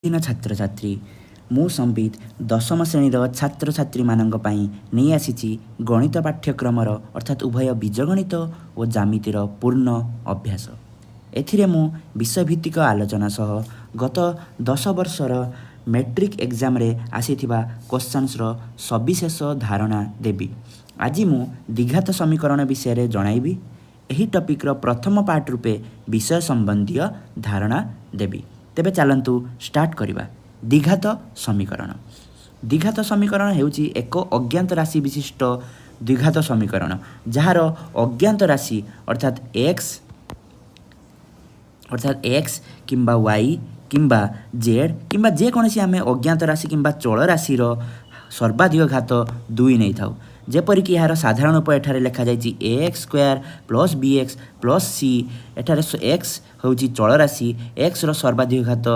दिन छात्र छात्री मु संबित दशम श्रेणीर छात्र छात्री मानक पई नहीं आसी गणित पाठ्यक्रमर अर्थात उभय बीजगणित और जामितिर पूर्ण अभ्यास। एथिरे मु विषयभित्तिक आलोचना सह गत 10 वर्षर मैट्रिक एग्जाम रे आसीथिबा क्वेश्चन्स रो सविशेष धारणा देबी। आज मु द्विघात समीकरण विषय रे जणाइबी। एही टॉपिक रो प्रथम पार्ट रूपे विषय संबंधी धारणा देबी। तेबे चलंतु स्टार्ट करिबा। द्विघात समीकरण। द्विघात समीकरण हेउची एक अज्ञात राशि विशिष्ट द्विघात समीकरण जार अज्ञात राशि अर्थात x किंबा y किंबा z किंबा जेकोसी आम अज्ञात राशि किंबा चल राशि सर्वाधिक घात 2 नहीं था। जेपरिक यार साधारण उपाय एठारे लिखा जाइए ax² + bx + c। एठारे x हूँ चल राशि x रो सर्वाधिक घात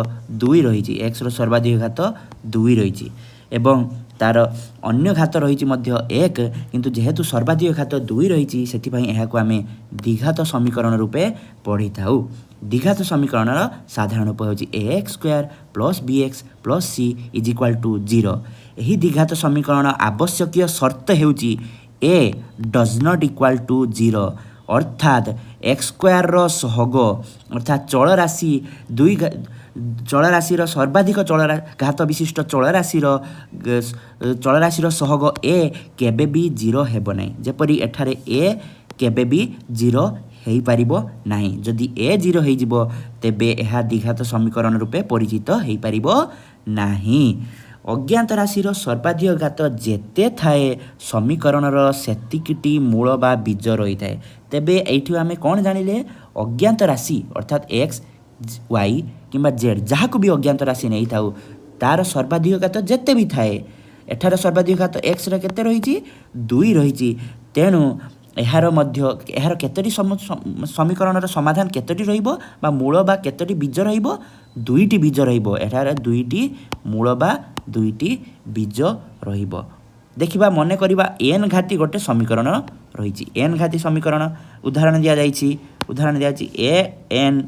2 रही। x रो सर्वाधिक घात 2 रही एवं तार अन्य घात रही 1 किंतु जेहेतु सर्वाधिक घात 2 रही से आम द्विघात समीकरण रूपे पढ़ी था। द्विघात समीकरण साधारण उपाय हूँ ax² + bx + c = 0। यही द्विघात समीकरण आवश्यक शर्त हेउची a does not equal to 0 अर्थात x² रो सहग अर्थात चल राशि सर्वाधिक घात विशिष्ट चल राशि सहग a केबे भी 0 हेबो नहीं। जेपरि एठारे a केबे भी 0 हेई पारिबो नहीं। जदि a 0 हेई जिवो तेबे एहा द्विघात समीकरण रूपे परिचित हेई पारिबो नहीं। अज्ञात राशि सर्वाधिक घात जेते थाए समीकरण सेतिकिटी मूल बा बीज रही थाए। तेबे एठी आमे कौन जानिले अज्ञात राशि अर्थात x y किंबा z जहाँ को भी अज्ञात राशि नहीं थाउ तार सर्वाधिक घात जेते भी थाए एठार सर्वाधिक घात x रे केते रही 2 रही। तेणु यार केतोटी समीकरण समाधान केतोटी रहिबो बा मूल बा केतोटी बीज रहिबो 2टी बीज रहिबो। एठार 2टी मूल बा 2टी बीज रहिबो। देखिबा मने करिबा n घाती गोटे समीकरण रही। n घाती समीकरण उदाहरण दिया जाइछि। उदाहरण दिया जाइछि an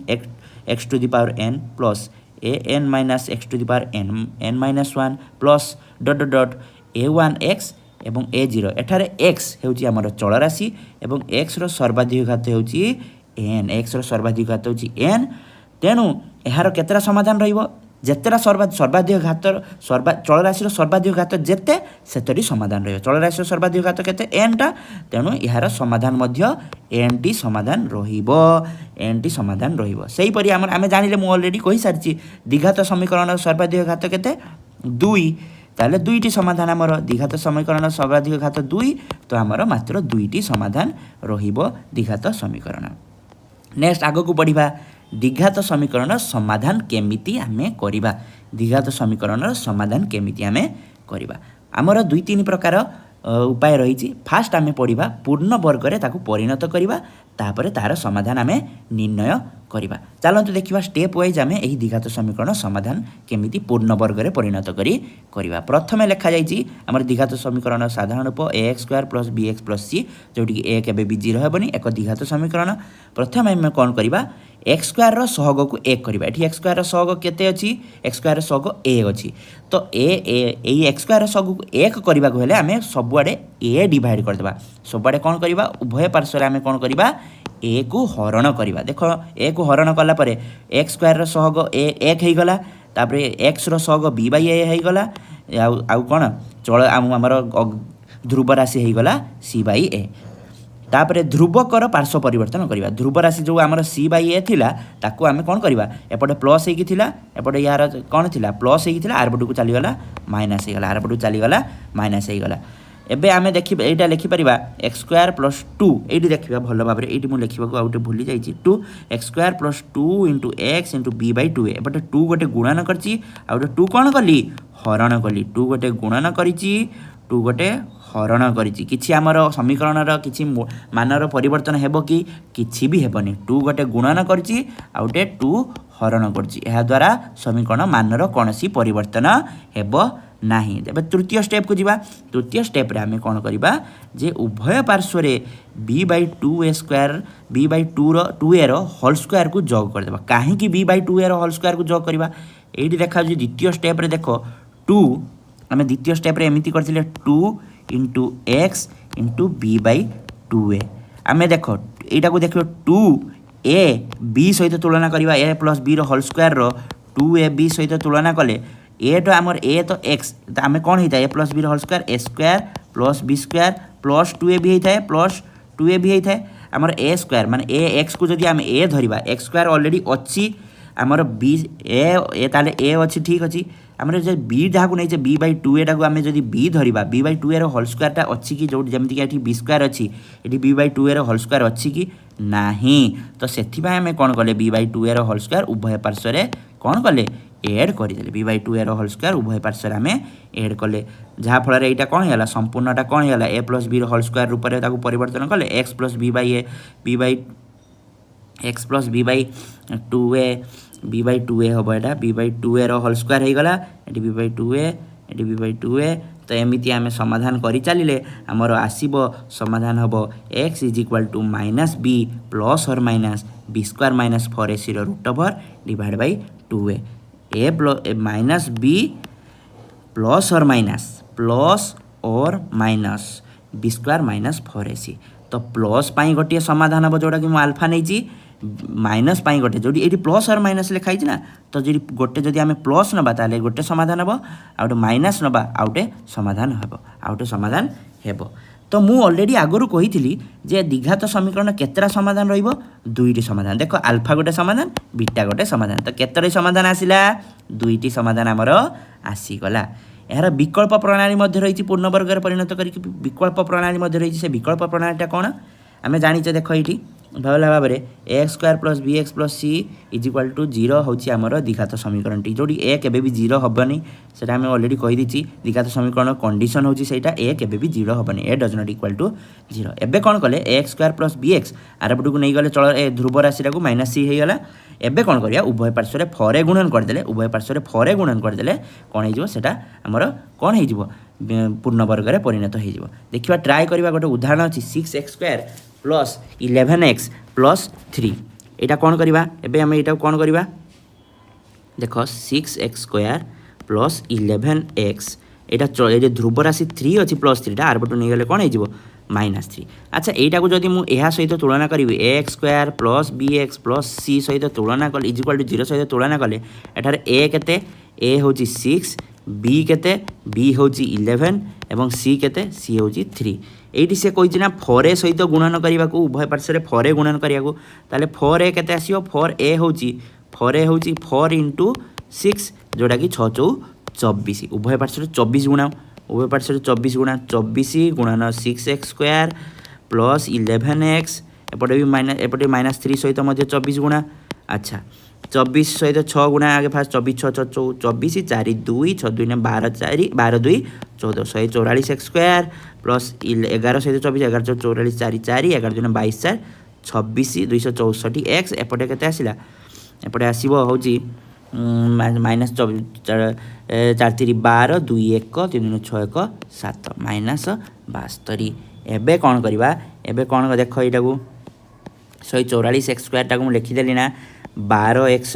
x to the power n plus an minus x to the power n minus 1 plus dot dot dot a1 x एवं a0। एठारे x हेउची हमर चल राशि एवं x रो सर्वाधिक घात हेउची n। x रो सर्वाधिक घात हेउची n। तेणु यार केतरा समाधान रहिबो जेतेरा सर्वाधिक घात चल राशि सर्वाधिक घात जेते सेतरी समाधान रहिबो। चल राशि सर्वाधिक घात केते n टा। तेणु यार समाधान मध्य n टी समाधान रहिबो। n टी समाधान रहिबो। सेही परि आमे जानिले मु ऑलरेडी कहि सारिछि द्विघात समीकरण सर्वाधिक घात केते 2। ताले 2टी समाधान आमर द्विघात समीकरण सर्वाधिक घात 2 तो आमर मात्र 2टी समाधान रहिबो द्विघात समीकरण। नेक्स्ट आगो को बढ़िबा द्विघात समीकरण समाधान केमिति आमे करिबा। द्विघात समीकरण समाधान केमिति आमे करिबा आमर 2-3 प्रकार उपाय रही। फास्ट आमे पढ़िबा पूर्ण वर्ग रे ताकू परिणत करिबा तापरे तार समाधान आमे निर्णय करिबा। चलंतु देखिबा स्टेप वाइज आमे एही द्विघात समीकरण समाधान केमिति पूर्ण वर्ग रे परिणत करिबा। प्रथमे लिखा जाइछि हमर द्विघात समीकरण साधारण रूप ax² + bx + c जोटी कि a केबे भी 0 हेबनी एक द्विघात समीकरण। प्रथमे आमे कोन करिबा x² रो सहग को 1 करिबा। एठी x² रो सहग केते अछि x² रो सहग a अछि तो एई x² रो सहग को 1 करिबा को हेले आमे सबुआडे a डिवाइड कर देबा। सबुआडे कोन करिबा उभय पार्श्व रे आमे कोन करिबा a को हरण करिबा। देखो a को हरण कला परे x² रो सहग a 1 हेई गला तापरे x रो सहग b / a हेई गला आउ कोन चल हमर ध्रुव राशि हेई गला c / a। तापरे ध्रुवकर पार्श्व परिवर्तन करिबा। ध्रुव राशि जो आमर c / a थिला ताकू आमे कोन करिबा एपटे प्लस हेकी थिला एपटे यार कोन थिला प्लस हेकी थिला आर पटू को चली गला माइनस हे गला आर पटू चली गला माइनस हे गला। एबे आमे देखि एटा लिखि परिबा x² + 2 एटी देखिबा भलो भाबरे एटी मु लिखिबा को आउटे भूली जाईची 2x² + 2 * x * b / 2 एपटे 2 गोटे गुणन करची आउटे 2 कोन कली हरण कली 2 गोटे गुणन करिची 2 गोटे हरण करिची। किछि हमर समीकरण रो किछि मानर परिवर्तन हेबो कि किछि भी हेबनी 2 गोटे गुणन करची आउटे 2 हरण करची। एहा द्वारा समीकरण मानर कोनसी परिवर्तन हेबो नहीं। तेबे तृतीय स्टेप को जीवा। तृतीय स्टेप रे आमे कोन करिबा जे उभय पार्श्व रे b/2a² b/2 रो 2a रो होल स्क्वायर को जोग कर देबा। काहे कि b/2a रो होल स्क्वायर को जोग करबा ये देखा द्वितीय स्टेप रे देख 2 आम द्वितीय स्टेप रे एमती करथिले 2 into x into b by 2a आम देख यहाँ को देख 2a b सहित तुलना करवा a plus b whole square रो 2ab सहित तुलना कले ए तो आमर ए तो एक्स तो आम कौन होता है ए plus B whole square A square plus B square plus 2ab होता है प्लस 2ab होता है आमर ए स्क्वायर माने ए एक्स को जदि आम ए धरिबा एक्स स्क्वायर ऑलरेडी अच्छी आमर बी ए ताले ए अच्छी ठीक अच्छी आमर जो बी जहाँ को नहीं बी बाई 2a टाक आम जब बी धरिबा बी बाई 2a होल स्क्वायरटा अच्छी कि जो जमीक ये बी स्क्वायर अच्छी ये B by 2a whole square अच्छी कि नहीं तो से आम कौन कले B by 2a whole square उभय पार्श्व कौन कले एड करदे B by 2a whole square उभय पार्श्व आम एड कले जहाँफल यहाँ कौन है संपूर्णटा कौन है ए प्लस बी होल स्क्वायर रूप में परिवर्तन कले x plus b by a b by x plus b by 2a b by 2a हम यहाँ B by 2a whole square हो गला ये बी बाई 2a ये बी बाई 2a तो एमती आम समाधान कर चलिए आमर आसब समाधान हम X is equal to minus B plus और minus B square minus 4ac root over divide by 2a A plus minus B plus और minus B square minus 4ac तो प्लस पाई गोटे समाधान हम जोटा कि आल्फा नहीं माइनस पाई गोटे जो ये प्लस और माइनस लिखाई ना तो जी गोटे जदि आम प्लस नवा ताले गोटे समाधान हम आउटे माइनस नवा आउटे समाधान हम आउटे समाधान हेबो तो मु ऑलरेडी आगुरी कही जे द्विघात समीकरण केतरा समाधान रहिबो दुईटी समाधान देख अल्फा गोटे समाधान बीटा गोटे समाधान तो केतरे समाधान आसिला दुईटी समाधान आमर आसीगला यार विकल्प प्रणाली मध्य रही पूर्ण वर्ग परिणत करके विकल्प प्रणाली मध्य रही से विकल्प प्रणालीटा कौन आम जाचे देख ये भला भाव में x square plus B x plus c is equal to 0 हूँ आमर द्विघात समीकरण टी जो ए केबे भी 0 हेनी से आम ऑलरेडी कहीदी द्विघात समीकरण कंडीशन हूँ सहीटा ए केबे भी 0 हेनी A does not equal to 0 एबे कौन कले X square plus B X आरपट को नहीं गले चल ए ध्रुव राशि को माइनस सी होगा एबे कौन करिया उभय पार्श्व फरे गुणन करदे उभय पार्श्व फरे गुणन करदे कौन होटा आमर कौन हो पूर्ण वर्ग में परिणत हो देखा ट्राए करवा गोटे उदाहरण अच्छी 6x square plus 11x plus 3 यहाँ कौन करवा एबे आम यहाँ कौन करवा देख 6x स्क्वायर प्लस 11x यहाँ ध्रुव राशि 3 अच्छी प्लस 3 आरपटू नहीं गले कौन हो -3 अच्छा यहाँ को जब मुझे सहित तुलना करी X square plus B x plus C सहित तुलना कले इज इक्वाल टू 0 सहित तुलना कले एठार ए केते ए हूँ 6 बी केते बी हूँ 11 एवं सी केते सी हूँ 3 ये से कही ना 4a सहित गुणन करने को उभय पार्श्व 4a गुणन करा ताले 4a केते आसो 4a हूँ 4 इंटू 6 जोटा कि 6 चौ 24 उभय पार्श्व 24 गुणा उभय पार्श्व 24 गुणा 24 गुणन 6x स्क्वायर प्लस 11x एपटे भी एपटे -3 सहित 24 गुणा अच्छा 24 सहित 6 गुणा आगे फास्ट 24 6 24 4 2 6 2 12 4 12 2 14 144x स्क्वायर प्लस 11 सहित 24 11 44 4 4 11 2 22 4 26 264x एपटे केते आसिला एपटे आसीबो होची माइनस 4 3 12 2 1 3 6 1 7 माइनस 72 एबे कौन करवा एबे कौन देख यहाँ को 144x स्क्वायर टाक लिखिदेली ना 12x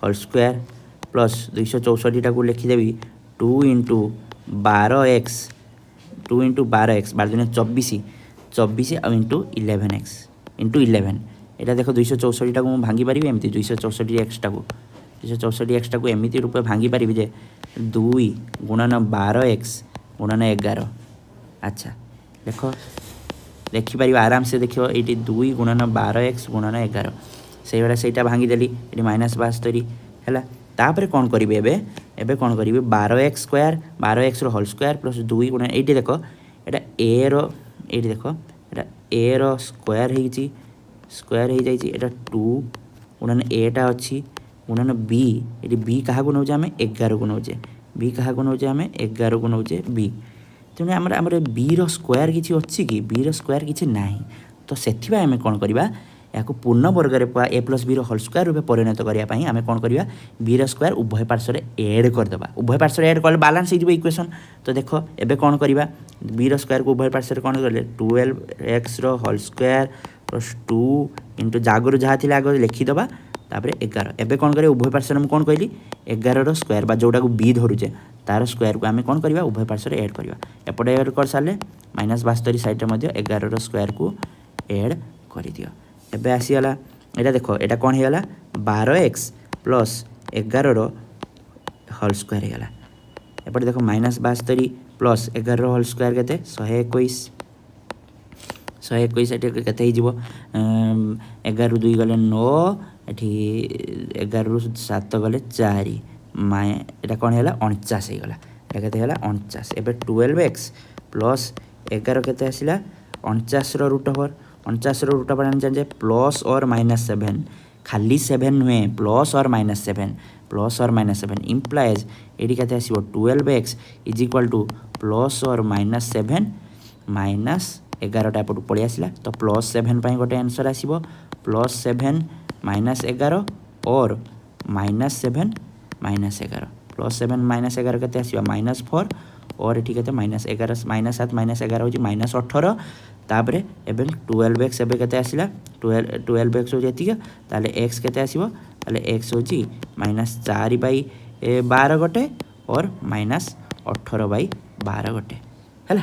होल स्क्वायर प्लस 264 टाक लिखिदेवी 2 into 12x 12 24 into 11x into 11 यहाँ देख 264 टाक भांगी पारि एमती 264x टाक एमती रूप भांगी पारि जे 2 गुणन 12x गुणन 11 अच्छा देख देखिपर आराम से देख ये 2 गुणन 12x गुणन 11 से भाया से भांगीदेली ये -72 है तापर कौन करेंगे एबे कौन करेंगे 12x square 12x whole square plus 2 गुणन ये देख यहाँ ए ये देख यहाँ ए स्क्वायर हो जाए 2 गुणन एटा अच्छी गुणन बी ये बी क्या नौचे आम 11 को नौचे बी क्या नौचे आम 11 को नौचे बी तेणु आमर बी स्क्वायर किसी अच्छी कि बी स्क्वायर किसी ना तो से आम कौन करवा या पूर्ण वर्ग में ए प्लस बी होल स्क्वायर रूप परिणत करने आम कौन करवा बी स्क्वायर उभय पार्श्व एड करदे उभय पार्श्व एड कर बालांस हो इक्वेशन तो देख एबे कौन करवा बी स्क्वायर को उभय पार्श्व कौन करें 12x whole square plus 2 into जागर जहाँ थी आगे लिखिदबा तापर 11 एबे कौन करें उभय पार्श्व में कौन कहली 11 स्क्वायर बा जोटा को बी धरुचे तार स्क्वायर को आम कौन करवा उभय पार्श्व एड करवा एपटे एड कर सारे -72 सैड्रे 11 स्क्वायर को एड कर दियो एबे आसीगला एटा देख एटा कौन होगा 12x प्लस 11 होल स्क्वायर होगा एपटे देख -72 प्लस 11 होल स्क्वायर के 121 121 एटी केते हो 11 रू 2 गले 9 एटी 11 रू 7 गले 4 एटा कौन है 49 हो गला एटा केते होला 49 एबे 12x प्लस 11 केते आसिला 49 रो रूट ओवर 49 रो रूट ओवर जान प्लस और -7 खाली 7 नुहे प्लस और -7 इम्प्लाइज एटी केते आसीबो 12x is equal two plus और -7 माइनस 11 एपटू पलि आसला तो +7 पाई गोटे आंसर आसीबो +7 -11 और -7 -11 +7 -11 केते आसीबो -4 और एठी केते -11 -7 -11 होची -18 तापरे एबे 12x एबे केते आसीला 12x हो जेती ताले x केते आसीबो ताले x होची -4/12 गोटे और -18/12 गोटे है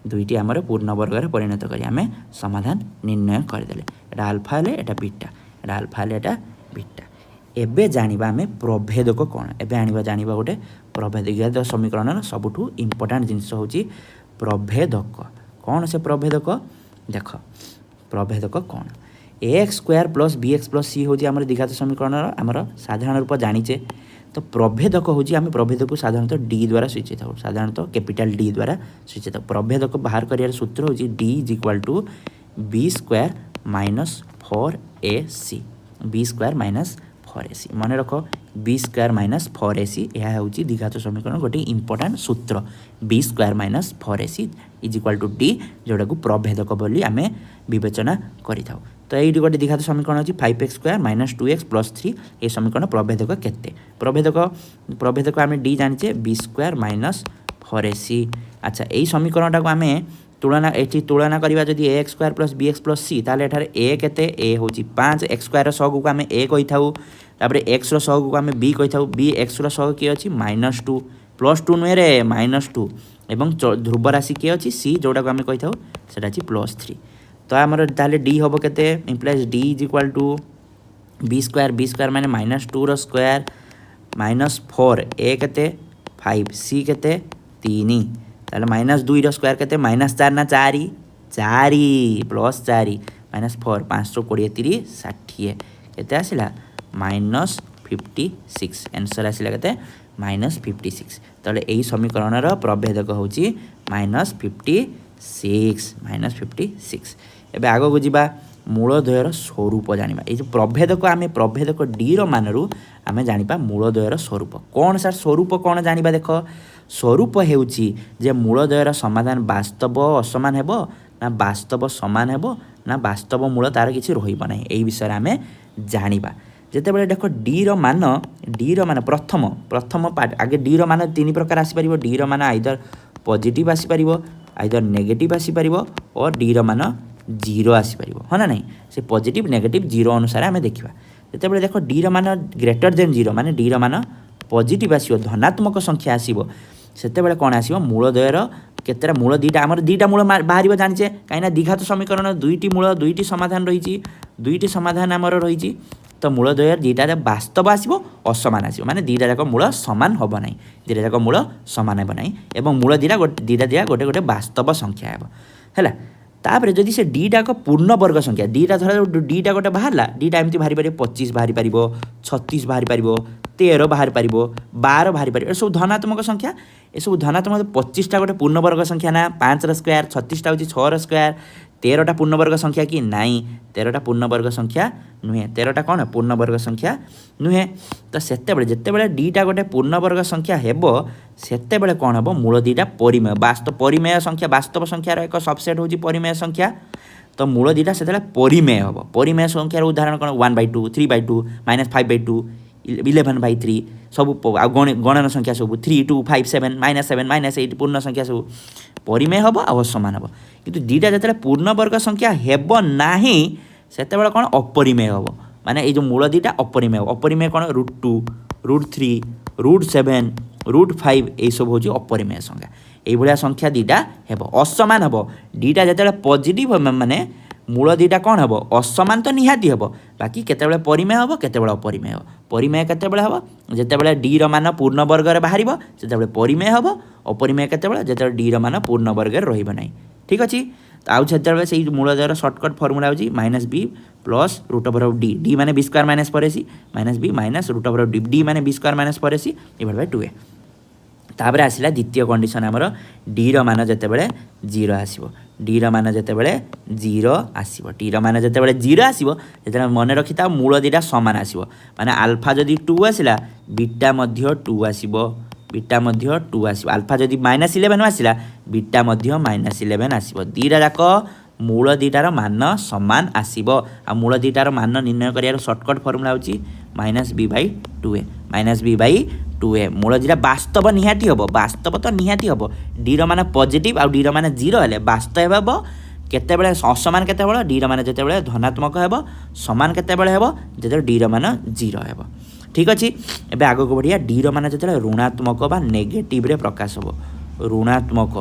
दुईटी आमर पूर्ण वर्ग परिणत करी आमे समाधान निर्णय करदेले एटा अल्फा हेले एटा बीटा एटा अल्फा हेले एटा बीटा एबे जानिबा आमे प्रभेदक कोन एबे आनिबा जानिबा गोटे प्रभेदक समीकरण सबुठू इंपोर्टेंट जिनिस होची प्रभेदक कौन से प्रभेदक देख प्रभेदक कौन ax square plus bx plus c होची आमर द्विघात समीकरण आमर साधारण रूप जानिचे तो प्रभेदक होची आमे प्रभेदक को साधारणतः d द्वारा सूचित हो साधारणतः कैपिटल d द्वारा सूचित हो प्रभेदक बाहर करियार सूत्र होची d is equal to b square minus 4ac b square minus 4ac मन रख b स्क्वायर माइनस 4ac यह होची द्विघात समीकरण गोटे इंपोर्टेंट सूत्र b square minus 4ac is equal to d जोड़ा को प्रभेदक बोली आमे विवेचना करि थाउ तो ये गोटे द्विघात समीकरण अच्छी 5x square minus 2x plus 3 ये समीकरण प्रभेदक केते प्रभेदक आम डी जाने बी स्क्वायर माइनस 4ac अच्छा यही समीकरणटा को आम तुलना ये तुलना करवा जदि A X square plus B x plus C ताले एठारे ए केते ए होची 5 एक्स स्क्वायर सहग को आम ए कही थाउ तापरे एक्स सहग को आम बी कही थाउ बी एक्स सहग किए अच्छी -2 +2 नुहे रे -2 एवं ध्रुव राशि किए अच्छी सी जोटा को आम कही थाउ सेटा अछि +3 तो आमर ताले डी हम केते implies d is equal to b square माने -2 रो स्क्वायर -4 ए केते 5 सी केते 3 ताले -2 रो स्क्वायर केते -4 ना 4 +4 -4 520 30 60 केते आसिला -56 आंसर आसिला केते -56 ताले एही समीकरण रो प्रभेदक होची -56 एबे आगो को जिबा मूलद्वयर स्वरूप जानिबा ए जो प्रभेदक आमे प्रभेदक डी रो मानरू आमे जानिबा मूलद्वयर स्वरूप कोन सर स्वरूप कोन जानिबा देखो स्वरूप हेउची जे मूलद्वयर समाधान वास्तव असमान हेबो ना वास्तव समान हेबो ना वास्तव मूल तार किछि रहिबो नै एई विषय आमे जानिबा जेते बेले देखो डी रो मान प्रथम पार्ट आगे डी रो मान तीन प्रकार आसी परिबो डी रो मान आइदर पॉजिटिव आसी परिबो आइदर नेगेटिव आसी परिबो और डी रो मान 0 आसी परिबो हो ना नहीं से पॉजिटिव नेगेटिव 0 अनुसार आमे देखिबा जेते बेले देखो डी रो मान ग्रेटर देन 0 माने डी रो मान पॉजिटिव आसीबो धनात्मक संख्या आसीबो सेते बेले कोन आसीबो मूलद्वयर केतेरा मूल दीटा हमर दीटा मूल बाहरिबो जानिछे काइना द्विघात समीकरण दुईटी मूल दुईटी समाधान रहिछि दुईटी समाधान हमर रहिछि तो मूलद्वयर दीटा वास्तव आसीबो असमान आसीबो माने दीटा जाक मूल समान होबो नै दीटा जाक मूल समान हेबो नै एवं मूल दीटा गोटे वास्तव संख्या हेबो हैला तापरे जदि से डीटा को पूर्ण वर्ग संख्या डीटा धर डीटा गोटे बाहरला डीटा एमती बाहरी पारे 25 बाहरी पारिबो 36 बाहरी पारिबो 13 बाहरी पारिबो 12 बाहरी पारिबो ए सब धनात्मक संख्या ए सब धनात्मक 25 टा गोटे पूर्ण वर्ग संख्या ना 5 रो स्क्वायर 36 टा होची 6 रो स्क्वायर 13 टा पूर्ण वर्ग संख्या की नाही 13 टा पूर्ण वर्ग संख्या नुहे 13 टा कोन पूर्ण वर्ग संख्या नुहे तो सेते बेले जते बेले डीटा गोटे पूर्ण वर्ग संख्या हेबो सेते बेले कोन हेबो मूल दीटा परिमेय वास्तव परिमेय संख्या वास्तव संख्या रो एक सबसेट होची परिमेय संख्या तो मूल दीटा सेते परिमेय हेबो परिमेय संख्या रो उदाहरण कोन 1/2 3/2 -5/2 11/3 सब गणन संख्या सब 3 2 5 7 -7 -8 पूर्ण संख्या सब परिमेय हेबो आ समान हेबो किंतु दीटा जते पूर्ण वर्ग संख्या हेबो नाही सेते बेले कोन अपरिमेय हेबो माने ये जो मूल दुईटा अपरिमेय अपरिमेय कौन √2 √3 √7 √5 यही सब हूँ अपरिमेय संख्या ये संख्या दुईटा हेब असमान हम दुईटा जो पॉजिटिव माने मूल दुईटा कौन हम असमान तो निहाती हम बाकी केते परिमेय हम केते अपरिमेय हम परिमेय केते हम जिते डी मान पूर्ण वर्ग में बाहर से परिमेय हम अपरिमेय केते जिते डी मान पूर्ण वर्ग में रही ठीक अच्छे आउ से मूल द्वारा सर्टकट फर्मुला हो -b प्लस √d d माने b square minus 4ac -b minus √d d माने b square minus 4ac / 2a तापर आसला द्वितीय कंडीशन आमर डी मान जिते जीरो आसो डी मान जिते जीरो आसो टी मान जिते जीरो आसो मन रखी था मूल दुईटा सामान आसो माने आल्फा जदि 2 आसला बीटा 2 आसो बीटा 2 आसो आल्फा जदि -11 आसला बीटा -11 आसो दुईटा जाक मूल दुईटार मान सामान आसो आ मूल दुईटार मान निर्णय कर सर्टकट फर्मुला होची -b/2a -b/2a मूल दुईटा वास्तव निहाती हम वास्तव तो निहाती हम डी मान पॉजिटिव आ डी मान जीरो हेले वास्तव हे केतेबेले असमान केतेबेले डी मान जितेबाला धनात्मक हेब समान केतेबेले हेब जिते डी मान जीरो हेब ठीक अच्छे एबे आग को बढ़िया डी मान जिते ऋणात्मक बा नेगेटिव रे प्रकाश हो ऋणात्मक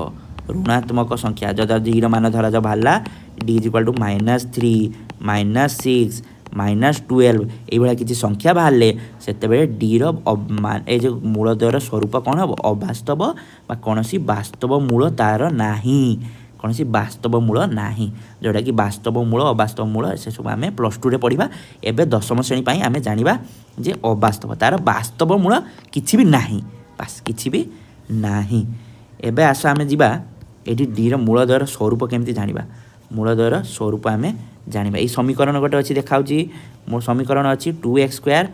संख्या जब डी मान धरा जो बाहर डी इक्वल टू -3 -6 -12 ये किसी संख्या बाहर से डी रो मूल द्वयर स्वरूप कौन हम अवास्तव कौन सी वास्तव मूल तार नाही कौन सी वास्तव मूल नाही जोटा कि वास्तव मूल अवास्तव मूल से सब आम +2 पढ़ा एवं 10वीं श्रेणी आम जाना जे अवास्तव तार वास्तव मूल किसी भी नाही बास किसी भी नाही एबे आस आम जा ये डी मूल द्वयर स्वरूप केमती जाना मूल द्वयर स्वरूप आम जाना ये समीकरण गोटे अच्छी देखा मो समीकरण अच्छी 2x²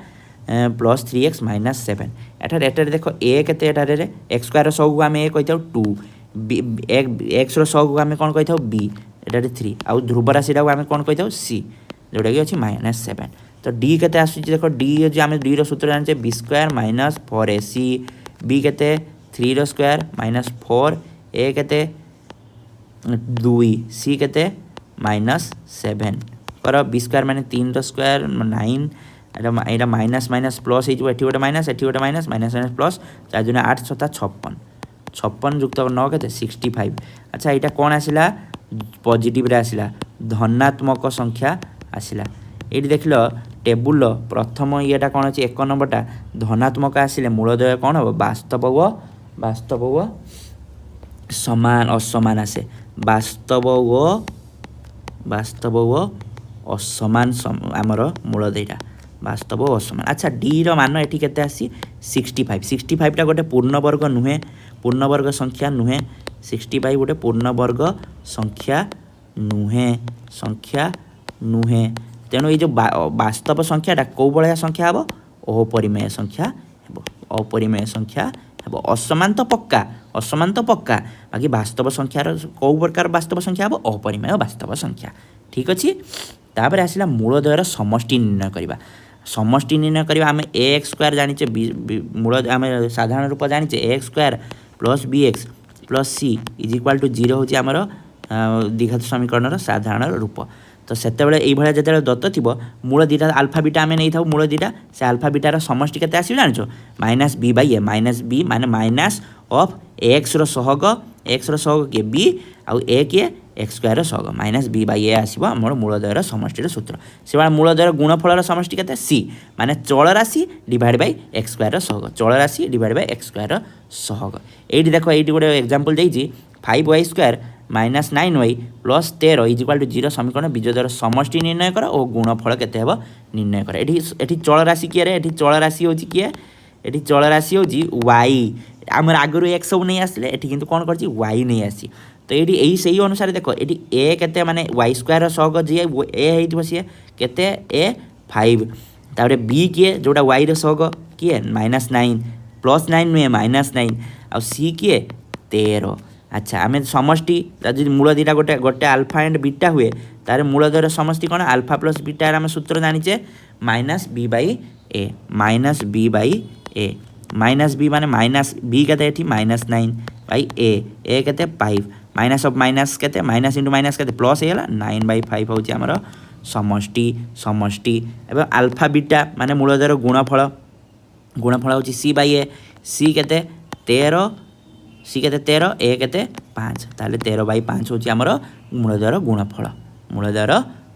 + 3x - 7 एठार देख ए के x² सहू आम ए कही 2 एक्स रो को आम कौन कही था बी एटा 3 आउ ध्रुव राशि को आम कौन कही था सी जोटा कि अच्छी -7 तो डी के आस देख डी आम डी सूत्र जाने b² - 4ac बी के 3 रो स्क्वायर -4 ए के 2 सी के -7 कर b² माने 3 रो स्क्वायर 9 एटा माइनस माइनस प्लस हो गोटे माइनस एटी गोटे माइनस माइनस माइनस प्लस 4 × 8 = 56 56 युक्त 9 के 65 अच्छा यहाँ कौन आसला पॉजिटिव रे आसला धनात्मक संख्या आसला ये देख लो टेबुल प्रथम येटा कौन अच्छे 1 नंबरटा धनात्मक आसिले मूलद्वय कौन हम वास्तव व समान असमान आसे वास्तव व असमान आमर मूलद्वयटा वास्तव व असमान अच्छा डी मान ये केते आसी 65 65 टा गोटे पूर्णवर्ग नुहे पूर्णवर्ग संख्या नुहे 65 गोटे पूर्णवर्ग संख्या नुहे तेणु ये जो वास्तव संख्याटा कौ भाया संख्या हम अपरिमेय संख्या अपरिमेय संख्या हम असमान तो पक्का बाकी वास्तव संख्यार कौ प्रकार वास्तव संख्या हम अपरिमेय वास्तव संख्या ठीक अच्छे तापर आसला मूलद्वयर समष्टि निर्णय करवा समष्टि निर्णय करवा आम ax² जानिचे मूल आम साधारण रूप जानिचे ax² + bx + c = 0 हूँ आमर द्विघात समीकरण साधारण रूप तो से ये जो दत्त थी मूल दुईटा आल्फा बीटा आम नहीं था मूल दुईटा से आल्फा बीटार समष्टि के जान -b/a -b माने माइनस ऑफ x सहग के b आउ a किए x² सहग -b/a आसो आम मूलद्वयर समष्टि सूत्र से मूलद्वयर गुणफल समष्टि के c माने चल राशि डिवाइड बाय x² सहग चल राशि डिवाइड बाय x² सहग ये देख ये गोटे एग्जांपल देती 5y² - 9y + 13 = 0 समीकरण बीजद्वयर समष्टि निर्णय कर और गुणफल केते हेब निर्णय कर एठी चल राशि किए रे एठी चल राशि होची किए एठी चल राशि होची y आमर आगु x सब नहीं आसले एठी किंतु कोन करची y नहीं आसी तो ये यही सही अनुसार देख ये ए के माने y² सहग जी ए सी के ए 5 तापर बी किए जोटा y सहग किए -9 + 9 नुहे -9 आ सी किए 13 अच्छा आम समष्टि मूल दुईटा गोटे गोटे आल्फा एंड बीटा हुए तार मूलद्वयर समष्टि कौन आल्फा + बीटा आम सूत्र जानिचे -b/a -b माने -b के -9/a के 5 माइनस ऑफ माइनस के माइनस इंटू माइनस के प्लस होगा 9/5 हूँ आमर समष्टि समष्टि एवं अल्फा बीटा माने मूलद्वयर गुणफल गुणफल हूँ सी बाई ए सी केते 13 सी केते 13 ए केते 5 ताले 13/5 हूँ आमर मूलद्वयर मूलद्वयर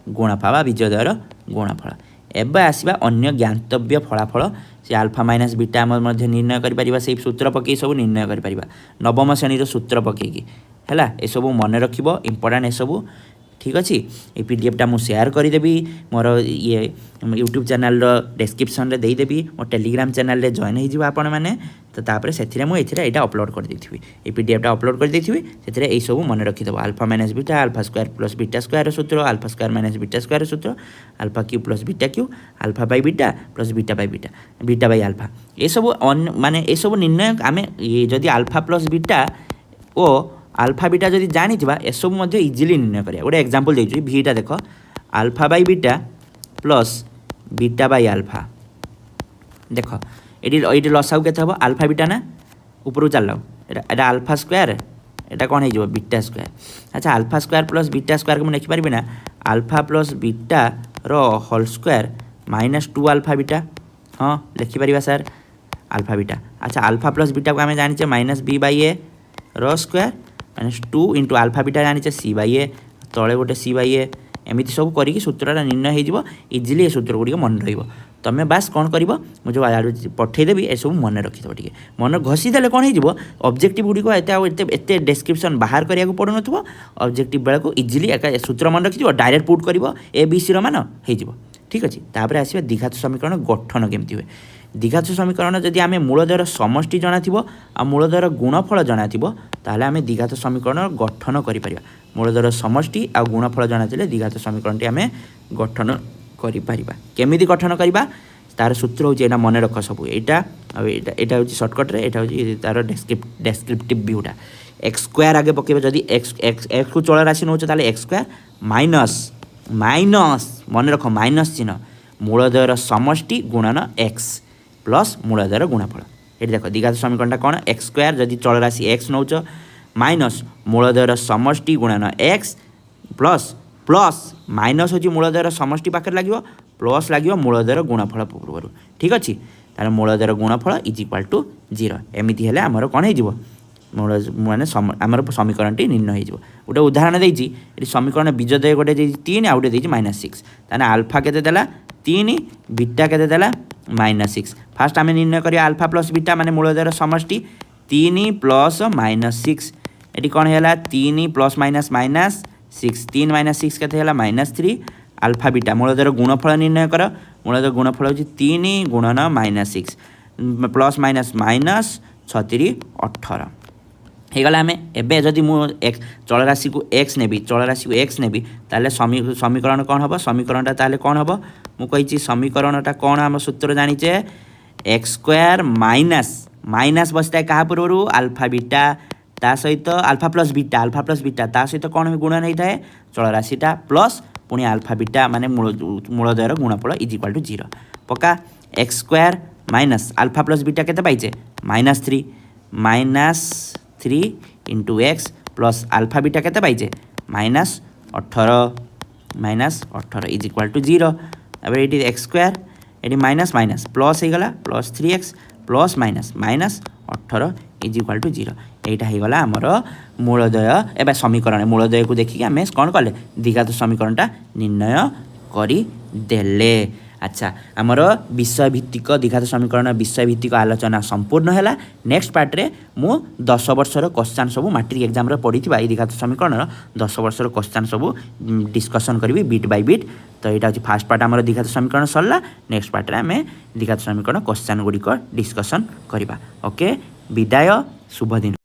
गुणफल बा बीजद्वयर गुणफल। एबे आसवा अन्य ज्ञातव्य फलाफल से अल्फा माइनस बीटा आम निर्णय कर से सूत्र पकई सब निर्णय कर नवम श्रेणी सूत्र पकईकी है ये सब मन रख इम्पोर्टाट ये सब ठीक अच्छे ये पीडीएफटा मुझे शेयर करदेवी मोर ये यूट्यूब चैनल डिस्क्रिप्शन में देदेवी मो टेलीग्राम चैनल रे जॉइन हो आपण मैंने तो तापर से मुझे यहाँ अपलोड कर देथिबी ये पीडीएफटा अपलोड कर देथिबी से यही सब मन रखिदेव alpha minus beta alpha square plus beta square सूत्र alpha square minus beta square सूत्र alpha cube plus beta cube alpha by beta plus beta by beta beta by alpha ये सब माने ये सब निर्णय आम जदि अल्फा प्लस बीटा ओ अल्फा बीटा जदि जानी ए सब इजिली निर्णय करिया गोटे एग्जांपल देछि भीटा देख alpha by beta plus beta by alpha देख ये लसाऊ के अल्फा बीटा ना ऊपर चल एटा अल्फा स्क्वायर एटा कौन हो बीटा स्क्वायर अच्छा alpha square plus beta square को मुझे लिखिपारि ना अल्फा प्लस बीटा रो होल स्क्वायर -2 अल्फा बीटा हाँ लिखिपार सर अल्फा बीटा अच्छा अल्फा प्लस बीटा को आम जाने -b/a रो स्क्वायर -2 इंटू अल्फा बीटा जाने सी बाई ए तले गोटे सी बाई ए एमती सब करी सूत्रटा निर्णय हो इजिली ये सूत्र गुड़िक मन रमें बास कौन कर जो पठेदेवी ये सब मन रखिदेव टे मन घसीदे कौन हो ऑब्जेक्टिव गुड़िक एत डिस्क्रिप्शन बाहर करा पड़ू न ऑब्जेक्टिव बेला को इजिली एक सूत्र मन रखिद डायरेक्ट पुट कर ए बी सी मान हो ठीक अच्छे तापर आसवा द्विघात समीकरण गठन केमती हुए द्विघात समीकरण जदि आम मूलद्वयर समष्टि जाना आ मूलद्वयर गुणफल जाना ताहले आम द्विघात समीकरण गठन कर मूलद्वयर समष्टि आ गुणफल जाना द्विघात समीकरण आम गठन केमिति गठन करवा तार सूत्र हूँ यहाँ मन रख सब यहाँ हूँ सर्टकट्रे यहाँ हूँ तार डेस्क्रिप्टिव व्यूटा एक्स स्क्वायर आगे पकेबे जदि एक्स एक्स एक्स को चल राशि नौ एक्स स्क्वायर माइनस माइनस मन रख माइनस चिन्ह मूलद्वयर समष्टि गुणन एक्स प्लस मूलद्वयर गुणफल ये देख द्विघात समीकरण कौन एक्स स्क्वायर जदि चल राशि एक्स नौ माइनस मूलद्वयर समष्टि गुणन एक्स प्लस प्लस माइनस हूँ मूलद्वयर समष्टि पाखे लगे प्लस लगे मूलद्वयर गुणफल पूर्व ठीक अच्छे तार मूलद्वयर गुणफल इज इक्वाल टू 0 एमती है आमर कौन हो मूल माने आमर समीकरणटी निर्णय हो गोटे उदाहरण देती समीकरण बीजद्वय गोटे 3 आ गोटे -6 ताने अल्फा केते देला 3 बीटा केते देला -6 फास्ट आम निर्णय करिया अल्फा प्लस बीटा माने मूलद्वयर समष्टि 3 प्लस -6 ये कौन है 3 प्लस माइनस -6 3 -6 केते है -3 अल्फा बीटा मूलद्वयर गुणफल निर्णय कर मूलद्वयर गुणफल हूँ 3 गुणन -6 प्लस माइनस माइनस 36 18 होगला आम एवं जदि मुझे चल राशि को एक्स नेबी चल राशि को एक्स नेबी ताले समीकरण कौन हम समीकरणटा ताले कौन हम मुझे समीकरणटा कौन आम सूत्र जानीचे एक्स स्क्वायर माइनस माइनस बसता क्या पूर्व अल्फा बीटा ता सहित अल्फा प्लस बीटा ता सहित कौन गुणन होता है चल राशिटा प्लस पुणी अल्फा बीटा माने मूलद्वयर गुणफल इज इक्वाल टू 0 पक्का x square minus alpha plus beta केते पाइचे -3 into x plus alpha beta केते पाइचे -18 इज इक्वाल टू 0 अब ये एक्स स्क्वायर ये माइनस माइनस प्लस हो गला plus 3x plus minus -18 is equal to 0 यहाँ होगला आमर मूलद्वय एवं समीकरण मूलद्वय को देखिए आम कौन कले द्विघात समीकरणटा निर्णय करदेले अच्छा आमर विषय भित्तिक द्विघात समीकरण विषय भित्तिक आलोचना संपूर्ण है नेक्स्ट पार्ट्रे मु 10 वर्षर क्वेश्चन सब मैट्रिक एग्जाम पढ़ी द्विघात समीकरण 10 वर्षर क्वेश्चन सब डिस्कसन करी बिट बाय बिट तो यहाँ हूँ फास्ट पार्ट आमर द्विघात समीकरण सरला नेक्स्ट पार्ट्रे आम द्विघात समीकरण क्वेश्चन गुड़िक डिस्कसन करवा ओके विदाय शुभ दिन।